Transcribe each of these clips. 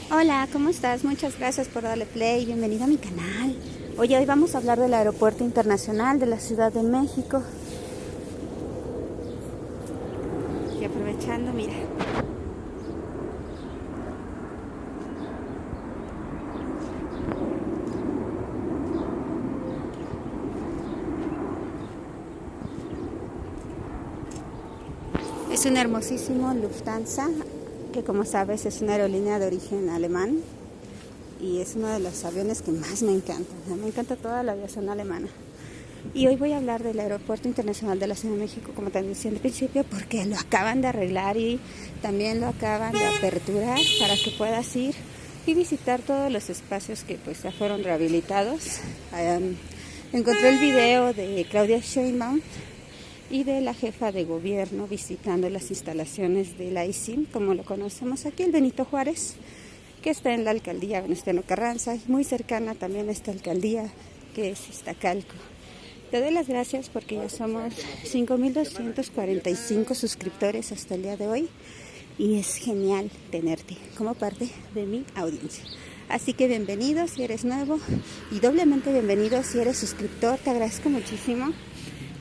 Hola, ¿cómo estás? Muchas gracias por darle play. Bienvenido a mi canal. Oye, hoy vamos a hablar del Aeropuerto Internacional de la Ciudad de México. Y aprovechando, mira. Es un hermosísimo Lufthansa, que como sabes es una aerolínea de origen alemán. Y es uno de los aviones que más me encantan. Me encanta toda la aviación alemana. Y hoy voy a hablar del Aeropuerto Internacional de la Ciudad de México, como te decía al principio, porque lo acaban de arreglar y también lo acaban de aperturar para que puedas ir y visitar todos los espacios que pues ya fueron rehabilitados. Encontré el video de Claudia Sheinbaum y de la jefa de gobierno visitando las instalaciones del ICIM, como lo conocemos aquí, el Benito Juárez, que está en la alcaldía Venustiano Carranza, y muy cercana también a esta alcaldía que es Iztacalco. Te doy las gracias porque ya somos 5,245 suscriptores hasta el día de hoy y es genial tenerte como parte de mi audiencia. Así que bienvenido si eres nuevo y doblemente bienvenido si eres suscriptor, te agradezco muchísimo.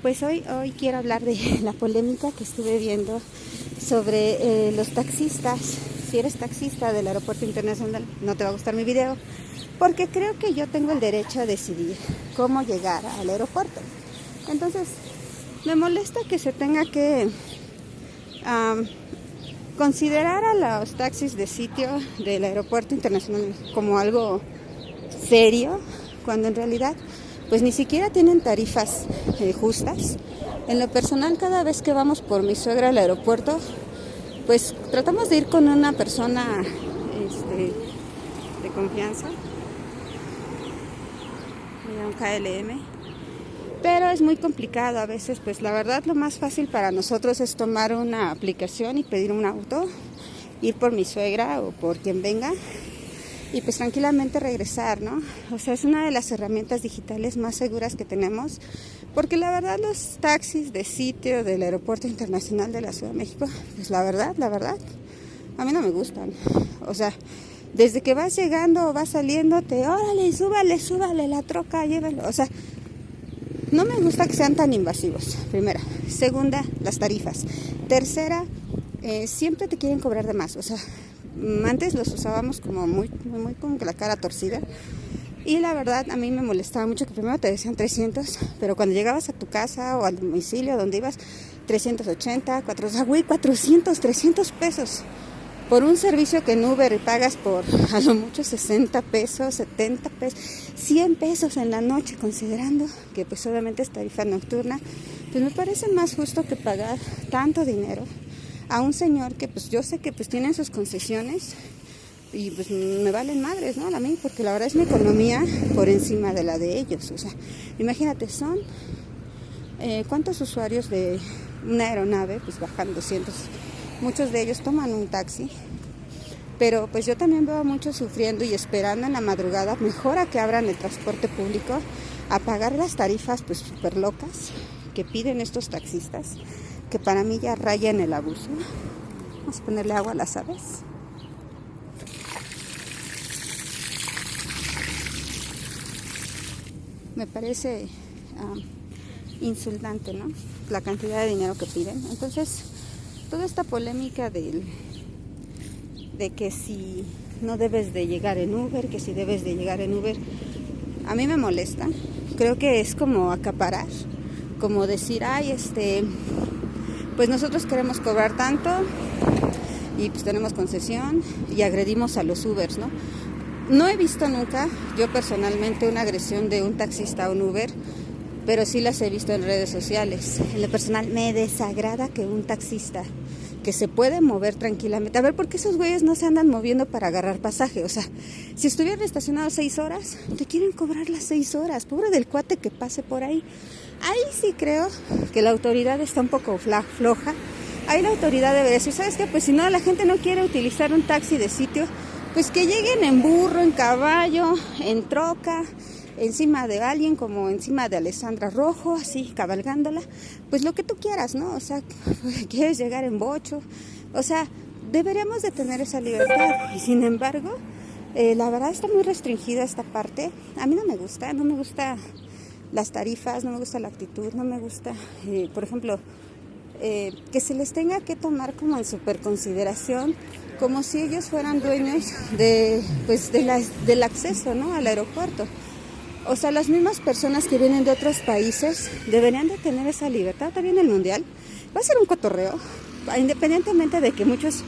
Pues hoy quiero hablar de la polémica que estuve viendo sobre los taxistas. Si eres taxista del Aeropuerto Internacional, no te va a gustar mi video, porque creo que yo tengo el derecho a decidir cómo llegar al aeropuerto. Entonces, me molesta que se tenga que considerar a los taxis de sitio del Aeropuerto Internacional como algo serio, cuando en realidad pues ni siquiera tienen tarifas justas. En lo personal, cada vez que vamos por mi suegra al aeropuerto, pues tratamos de ir con una persona de confianza, un KLM, pero es muy complicado a veces. Pues la verdad lo más fácil para nosotros es tomar una aplicación y pedir un auto, ir por mi suegra o por quien venga y pues tranquilamente regresar, ¿no? O sea, es una de las herramientas digitales más seguras que tenemos, porque la verdad los taxis de sitio del Aeropuerto Internacional de la Ciudad de México, pues la verdad, a mí no me gustan. O sea, desde que vas llegando o vas saliendo, órale, súbale la troca, llévalo. O sea, no me gusta que sean tan invasivos, primera. Segunda, las tarifas. Tercera, siempre te quieren cobrar de más. O sea, antes los usábamos como muy con la cara torcida. Y la verdad a mí me molestaba mucho que primero te decían 300, pero cuando llegabas a tu casa o al domicilio donde ibas, 380, 400, 300 pesos. Por un servicio que en Uber pagas por a lo mucho 60 pesos, 70 pesos, 100 pesos en la noche, considerando que pues obviamente es tarifa nocturna, pues me parece más justo que pagar tanto dinero a un señor que pues yo sé que pues tienen sus concesiones y pues me valen madres, ¿no? A mí, porque la verdad es mi economía por encima de la de ellos. O sea, imagínate, son ¿cuántos usuarios de una aeronave? Pues bajan 200. Muchos de ellos toman un taxi, pero pues yo también veo a muchos sufriendo y esperando en la madrugada, mejor a que abran el transporte público, a pagar las tarifas pues súper locas que piden estos taxistas, que para mí ya rayan el abuso. Vamos a ponerle agua a las aves. Me parece insultante, ¿no? La cantidad de dinero que piden. Entonces, toda esta polémica de que si no debes de llegar en Uber, que si debes de llegar en Uber, a mí me molesta. Creo que es como acaparar, como decir, pues nosotros queremos cobrar tanto y pues tenemos concesión y agredimos a los Ubers, ¿no? No he visto nunca, yo personalmente, una agresión de un taxista a un Uber, pero sí las he visto en redes sociales. En lo personal me desagrada que un taxista que se puede mover tranquilamente, a ver, ¿por qué esos güeyes no se andan moviendo para agarrar pasaje? O sea, si estuvieran estacionados 6 horas, te quieren cobrar las 6 horas, pobre del cuate que pase por ahí. Ahí sí creo que la autoridad está un poco floja. Ahí la autoridad debe decir, ¿sabes qué? Pues si no, la gente no quiere utilizar un taxi de sitio, pues que lleguen en burro, en caballo, en troca, encima de alguien, como encima de Alessandra Rojo, así, cabalgándola, pues lo que tú quieras, ¿no? O sea, quieres llegar en bocho, o sea, deberíamos de tener esa libertad y sin embargo, la verdad está muy restringida esta parte. A mí no me gusta las tarifas, no me gusta la actitud, no me gusta, por ejemplo, que se les tenga que tomar como en super consideración, como si ellos fueran dueños del acceso, ¿no?, al aeropuerto. O sea, las mismas personas que vienen de otros países deberían de tener esa libertad. También el mundial va a ser un cotorreo, independientemente de que muchos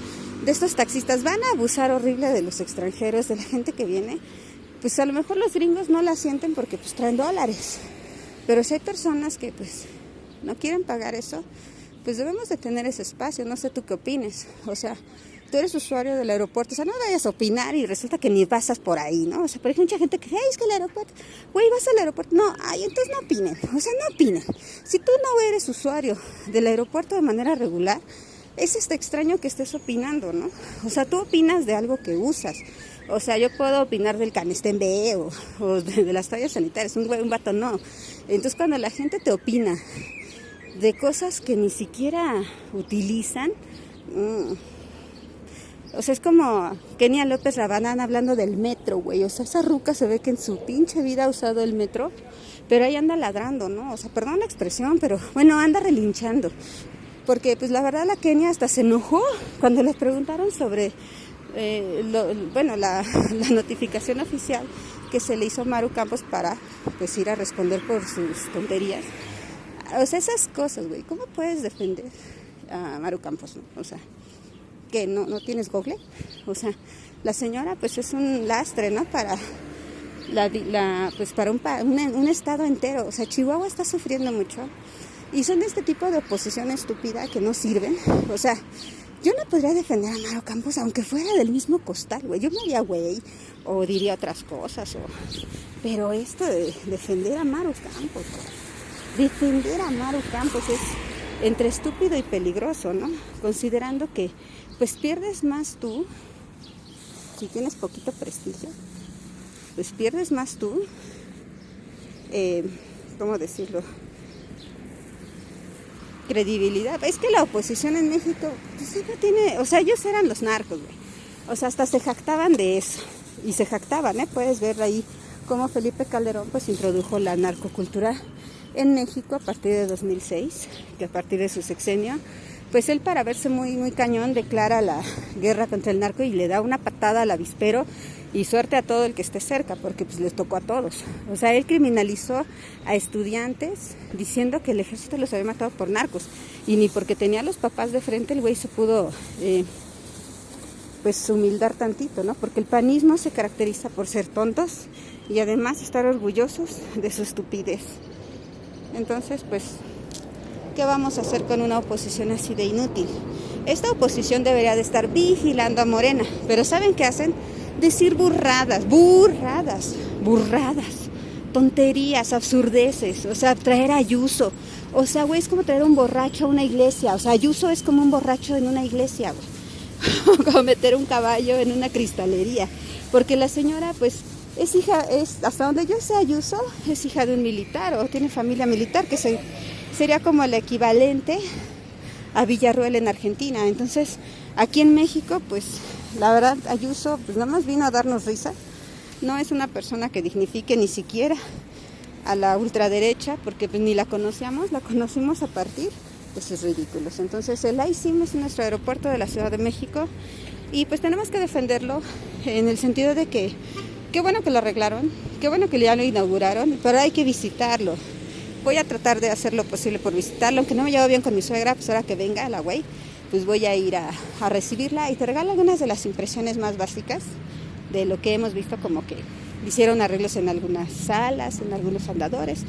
de estos taxistas van a abusar horrible de los extranjeros, de la gente que viene. Pues a lo mejor los gringos no la sienten porque pues traen dólares. Pero si hay personas que pues no quieren pagar eso, pues debemos de tener ese espacio. No sé tú qué opines. O sea, tú eres usuario del aeropuerto, o sea, no vayas a opinar y resulta que ni pasas por ahí, ¿no? O sea, por ejemplo, mucha gente que dice, ay, es que el aeropuerto, güey, vas al aeropuerto. No, ay, entonces no opinen, o sea, no opinen. Si tú no eres usuario del aeropuerto de manera regular, es extraño que estés opinando, ¿no? O sea, tú opinas de algo que usas. O sea, yo puedo opinar del Canestén B o de las toallas sanitarias, un vato no. Entonces, cuando la gente te opina de cosas que ni siquiera utilizan, o sea, es como Kenia López Rabadán hablando del metro, güey. O sea, esa ruca se ve que en su pinche vida ha usado el metro, pero ahí anda ladrando, ¿no? O sea, perdón la expresión, pero bueno, anda relinchando. Porque, pues, la verdad, la Kenia hasta se enojó cuando les preguntaron sobre, la notificación oficial que se le hizo a Maru Campos para, pues, ir a responder por sus tonterías. O sea, esas cosas, güey. ¿Cómo puedes defender a Maru Campos, no? O sea, que no tienes Google. O sea, la señora pues es un lastre, ¿no? Para para un estado entero. O sea, Chihuahua está sufriendo mucho y son de este tipo de oposición estúpida que no sirven. O sea, yo no podría defender a Maru Campos aunque fuera del mismo costal, güey. Yo me haría güey o diría otras cosas, pero esto de defender a Maru Campos, defender a Maru Campos es entre estúpido y peligroso, ¿no? Considerando que pues pierdes más tú, si tienes poquito prestigio, pues pierdes más tú, ¿cómo decirlo? Credibilidad. Es que la oposición en México, pues sí no tiene, o sea, ellos eran los narcos, güey. O sea, hasta se jactaban de eso, y se jactaban, puedes ver ahí cómo Felipe Calderón pues introdujo la narcocultura en México a partir de 2006, que a partir de su sexenio, pues él para verse muy, muy cañón declara la guerra contra el narco y le da una patada al avispero y suerte a todo el que esté cerca, porque pues les tocó a todos. O sea, él criminalizó a estudiantes diciendo que el ejército los había matado por narcos y ni porque tenía a los papás de frente el güey se pudo pues humildar tantito, ¿no? Porque el panismo se caracteriza por ser tontos y además estar orgullosos de su estupidez. Entonces, pues, ¿qué vamos a hacer con una oposición así de inútil? Esta oposición debería de estar vigilando a Morena, pero ¿saben qué hacen? Decir burradas, tonterías, absurdeces, o sea, traer a Ayuso. O sea, güey, es como traer un borracho a una iglesia, o sea, Ayuso es como un borracho en una iglesia, güey. Como meter un caballo en una cristalería, porque la señora, pues, hasta donde yo sé, Ayuso es hija de un militar o tiene familia militar, que sería como el equivalente a Villarroel en Argentina. Entonces, aquí en México, pues, la verdad, Ayuso, pues, nada más vino a darnos risa. No es una persona que dignifique ni siquiera a la ultraderecha, porque pues ni la conocíamos, la conocimos a partir de sus ridículos. Entonces, el AICIM es nuestro aeropuerto de la Ciudad de México y pues tenemos que defenderlo en el sentido de que qué bueno que lo arreglaron, qué bueno que ya lo inauguraron, pero hay que visitarlo. Voy a tratar de hacer lo posible por visitarlo, aunque no me llevo bien con mi suegra, pues ahora que venga la güey, pues voy a ir a recibirla y te regalo algunas de las impresiones más básicas de lo que hemos visto, como que hicieron arreglos en algunas salas, en algunos andadores,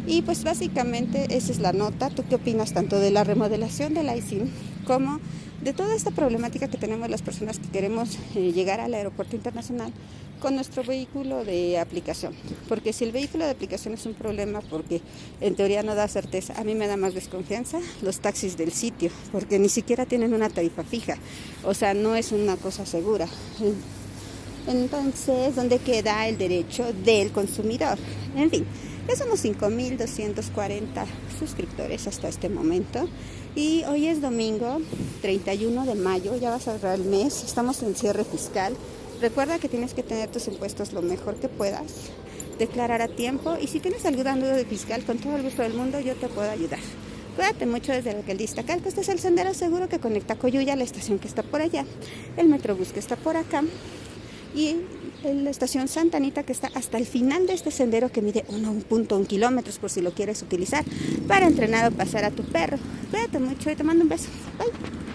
y pues básicamente esa es la nota. ¿Tú qué opinas tanto de la remodelación del AICIM como de toda esta problemática que tenemos las personas que queremos llegar al aeropuerto internacional con nuestro vehículo de aplicación? Porque si el vehículo de aplicación es un problema porque en teoría no da certeza, a mí me da más desconfianza los taxis del sitio, porque ni siquiera tienen una tarifa fija, o sea, no es una cosa segura. Entonces, ¿dónde queda el derecho del consumidor? En fin, Ya somos 5,240 suscriptores hasta este momento. Y hoy es domingo 31 de mayo, ya va a cerrar el mes, estamos en cierre fiscal. Recuerda que tienes que tener tus impuestos lo mejor que puedas, declarar a tiempo, y si tienes alguna duda de fiscal, con todo el gusto del mundo yo te puedo ayudar. Cuídate mucho desde el Alcaldista Calco. Este es el sendero seguro que conecta a Coyuya, la estación que está por allá, el Metrobús que está por acá y la estación Santa Anita, que está hasta el final de este sendero, que mide 1.1 kilómetros por si lo quieres utilizar para entrenar o pasar a tu perro. Cuídate mucho y te mando un beso. Bye.